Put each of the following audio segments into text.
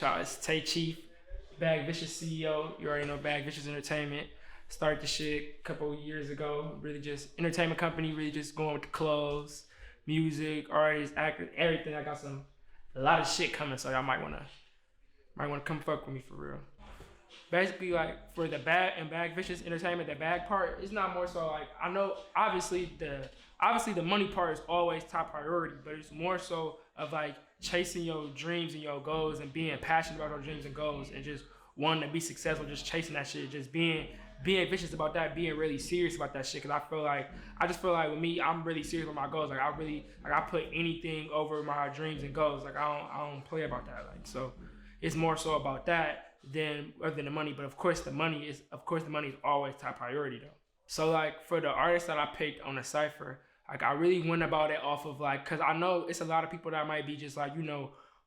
It's Tay Chief, Bag Vicious CEO. You already know Bag Vicious Entertainment. Started the shit a couple of years ago. Really just entertainment company, really just going with the clothes, music, artists, actors, everything. I got a lot of shit coming, so y'all might wanna come fuck with me for real. Basically, like for the Bag Vicious Entertainment, the bag part, it's not more so like I know obviously the money part is always top priority, but it's more so of like chasing your dreams and your goals and being passionate about your dreams and goals and just wanting to be successful, just chasing that shit, just being vicious about that, being really serious about that shit. Cause I just feel like with me, I'm really serious with my goals. Like I put anything over my dreams and goals. Like I don't play about that. Like so, it's more so about that than other than the money. But of course the money is always top priority though. So like for the artists that I picked on the Cypher, like I really went about it off of like, cause I know it's a lot of people that might be just like,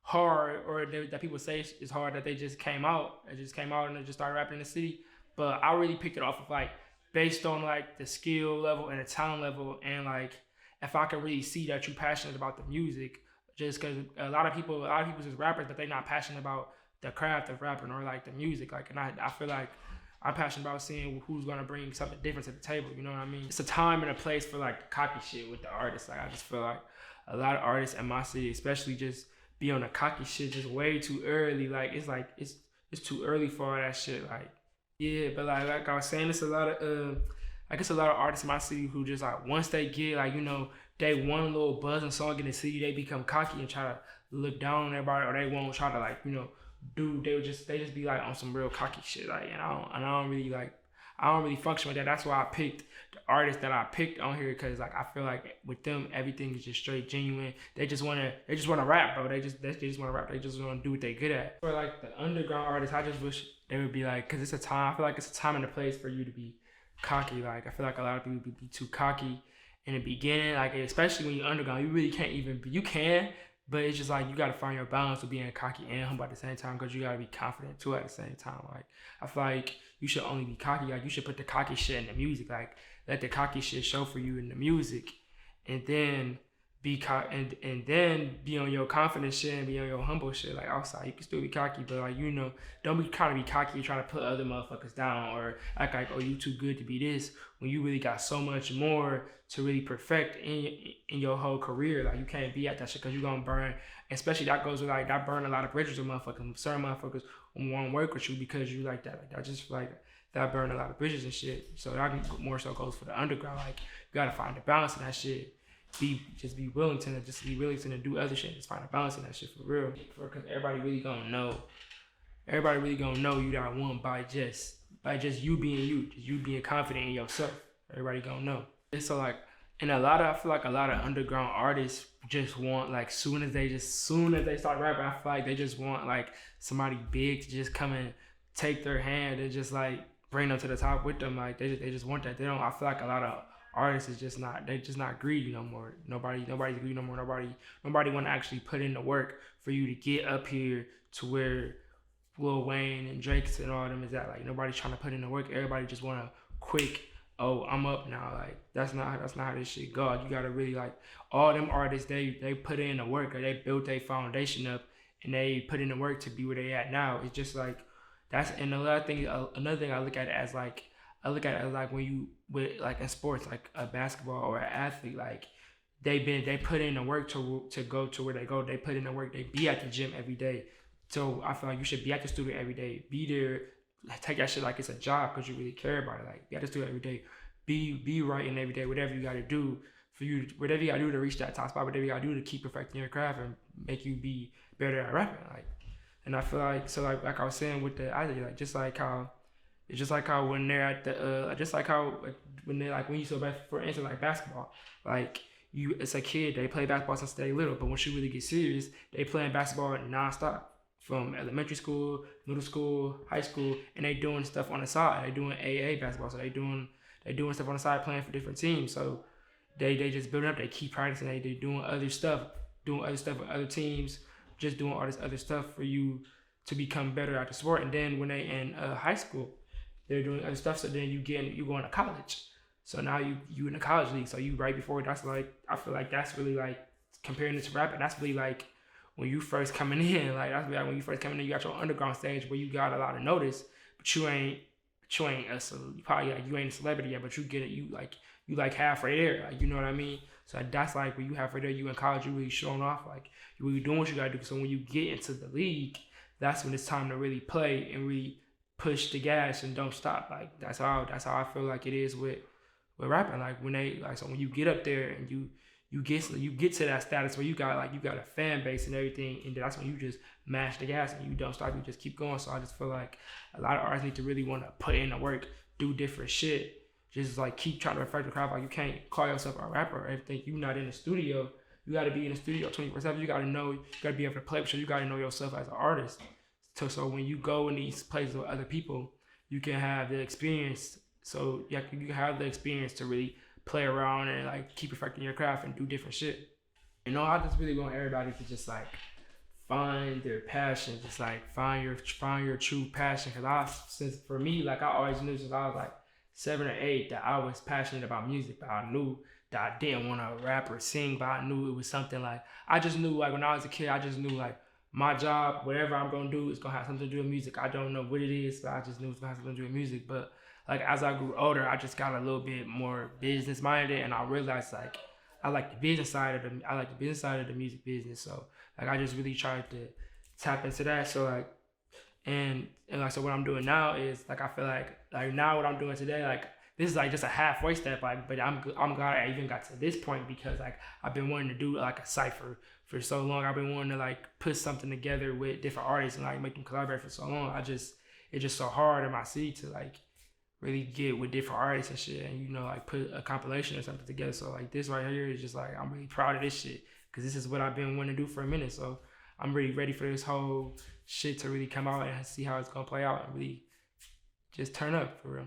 hard or that people say it's hard that they just came out and they just started rapping in the city. But I really picked it off of like, based on like the skill level and the talent level. And like, if I could really see that you're passionate about the music, just cause a lot of people just rappers, but they're not passionate about the craft of rapping or like the music. Like, and I feel like I'm passionate about seeing who's gonna bring something different to the table. You know what I mean? It's a time and a place for like the cocky shit with the artists. Like I just feel like a lot of artists in my city, especially, just be on the cocky shit just way too early. Like it's too early for all that shit. Like yeah, but like I was saying, it's a lot of artists in my city who just like once they get like they one little buzzing song in the city, they become cocky and try to look down on everybody, or they won't try to like they just be like on some real cocky shit, like, and I don't really function with that. That's why I picked the artists that I picked on here, because like I feel like with them everything is just straight genuine. They just wanna rap, bro. They just wanna rap. They just wanna do what they good at. For like the underground artists, I just wish they would be like, cause it's a time. I feel like it's a time and a place for you to be cocky. Like I feel like a lot of people be too cocky in the beginning, like especially when you're underground. You really can't even be. You can. But it's just like you gotta find your balance of being cocky and humble at the same time, because you gotta be confident too at the same time. Like I feel like you should only be cocky. Like you should put the cocky shit in the music. Like let the cocky shit show for you in the music, and then and then be on your confident shit and be on your humble shit. Like outside, you can still be cocky, but like don't be trying to be cocky and trying to put other motherfuckers down or act like, oh, you too good to be this, when you really got so much more to really perfect in your whole career. Like you can't be at that shit, because you're gonna burn. Especially that goes with like that burn a lot of bridges with motherfuckers. Certain motherfuckers won't work with you because you like that. Like I just feel like that burn a lot of bridges and shit. So that more so goes for the underground. Like you gotta find the balance in that shit. Be willing to do other shit. Just find a balance in that shit for real. Because everybody really gonna know you that one by just you being you, just you being confident in yourself. Everybody gonna know. And so like, and I feel like a lot of underground artists just want, like, soon as they start rapping, I feel like they just want like somebody big to just come and take their hand and just like bring them to the top with them. Like they just want that. They don't. I feel like a lot of artists is just not greedy no more. Nobody's greedy no more. Nobody want to actually put in the work for you to get up here to where Lil Wayne and Drake's and all them is at. Like nobody's trying to put in the work. Everybody just want a quick, oh, I'm up now. Like that's not how this shit go. Like, you gotta really, like, all them artists, they put in the work. Like, they built their foundation up and they put in the work to be where they at now. It's just like that's, and another thing I look at it as like, when you with like in sports, like a basketball or an athlete, like they put in the work to go to where they go. They put in the work. They be at the gym every day. So I feel like you should be at the studio every day. Be there. Take that shit like it's a job, because you really care about it. Like be at the studio every day. Be writing every day. Whatever you got to do whatever you got to do to reach that top spot. Whatever you got to do to keep perfecting your craft and make you be better at rapping. Like, and I feel like, so like I was saying with the athlete, like just like how when they're at the when you so back, for instance, like basketball, like it's a kid, they play basketball since they little, but once you really get serious, they playing basketball nonstop from elementary school, middle school, high school, and they doing stuff on the side. They doing AA basketball, so they doing stuff on the side, playing for different teams. So they just building up, they keep practicing, they doing other stuff with other teams, just doing all this other stuff for you to become better at the sport. And then when they in high school, they're doing other stuff. So then you going to college. So now you in the college league. So you right before, that's like, I feel like that's really like, comparing it to rapping, that's really like when you first coming in, like that's like when you first coming in, you got your underground stage where you got a lot of notice, but you ain't you probably like you ain't a celebrity yet, but you get it, you like halfway there, like you know what I mean. So that's like when you halfway there, you in college, you really showing off, like you really doing what you gotta do. So when you get into the league, that's when it's time to really play and really push the gas and don't stop. Like that's how I feel like it is with rapping. Like when they like so when you get up there and you get to that status where you got a fan base and everything, and that's when you just mash the gas and you don't stop, you just keep going. So I just feel like a lot of artists need to really want to put in the work, do different shit, just like keep trying to reflect the crowd. Like you can't call yourself a rapper or everything. You not in the studio. You got to be in the studio 24/7. You got to know. You got to be able to play. So you got to know yourself as an artist. So when you go in these places with other people, you can have the experience. So you can have the experience to really play around and like keep perfecting your craft and do different shit. You know, I just really want everybody to just like find their passion, just like find your true passion. Since for me, like I always knew since I was like 7 or 8 that I was passionate about music, but I knew that I didn't want to rap or sing, but I knew it was something like, I just knew like when I was a kid, I just knew like my job, whatever I'm gonna do, is gonna have something to do with music. I don't know what it is, but I just knew it's gonna have something to do with music. But like as I grew older, I just got a little bit more business minded, and I realized like I like the business side of the music business. So like I just really tried to tap into that. So like and like so what I'm doing now is like I feel like now what I'm doing today, like this is like just a halfway step, like, but I'm glad I even got to this point because like I've been wanting to do like a Cypher for so long. I've been wanting to like put something together with different artists and like make them collaborate for so long. It's just so hard in my city to like really get with different artists and shit, and you know like put a compilation or something together. So like this right here is just like I'm really proud of this shit because this is what I've been wanting to do for a minute. So I'm really ready for this whole shit to really come out and see how it's gonna play out and really just turn up for real.